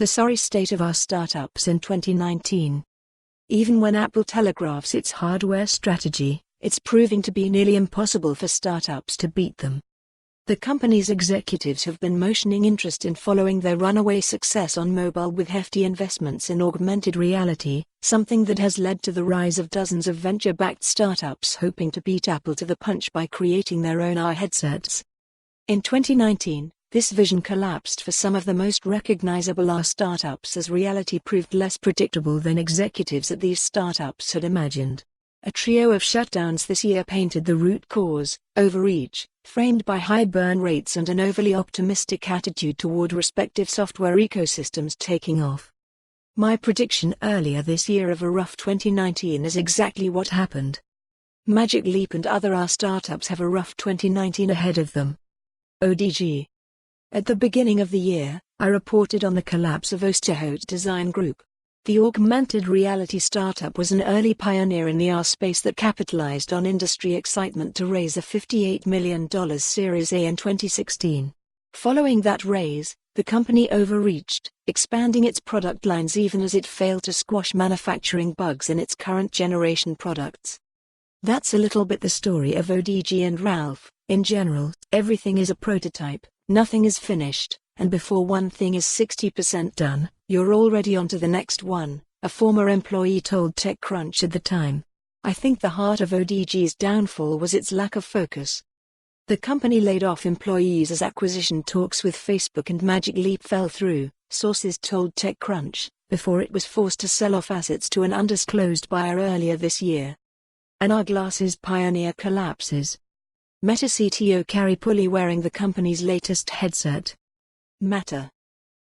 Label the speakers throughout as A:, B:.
A: The sorry state of our startups in 2019. Even when Apple telegraphs its hardware strategy, it's proving to be nearly impossible for startups to beat them. The company's executives have been motioning interest in following their runaway success on mobile with hefty investments in augmented reality, something that has led to the rise of dozens of venture-backed startups hoping to beat Apple to the punch by creating their own AR headsets. In 2019, this vision collapsed for some of the most recognizable AR startups as reality proved less predictable than executives at these startups had imagined. A trio of shutdowns this year painted the root cause: overreach, framed by high burn rates and an overly optimistic attitude toward respective software ecosystems taking off. My prediction earlier this year of a rough 2019 is exactly what happened. Magic Leap and other AR startups have a rough 2019 ahead of them. ODG. At the beginning of the year, I reported on the collapse of Oosterhout Design Group. The augmented reality startup was an early pioneer in the AR space that capitalized on industry excitement to raise a $58 million Series A in 2016. Following that raise, the company overreached, expanding its product lines even as it failed to squash manufacturing bugs in its current generation products. That's a little bit the story of ODG and Ralph. In general, everything is a prototype, nothing is finished, and before one thing is 60% done, you're already on to the next one, a former employee told TechCrunch at the time. I think the heart of ODG's downfall was its lack of focus. The company laid off employees as acquisition talks with Facebook and Magic Leap fell through, sources told TechCrunch, before it was forced to sell off assets to an undisclosed buyer earlier this year. An AR glasses pioneer collapses. Meta CTO Carrie Pulley wearing the company's latest headset. Meta.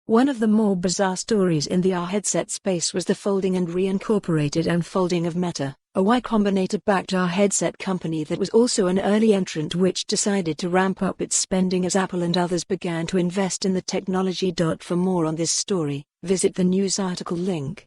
A: One of the more bizarre stories in the AR headset space was the folding and reincorporated unfolding of Meta, a Y Combinator-backed AR headset company that was also an early entrant which decided to ramp up its spending as Apple and others began to invest in the technology. For more on this story, visit the news article link.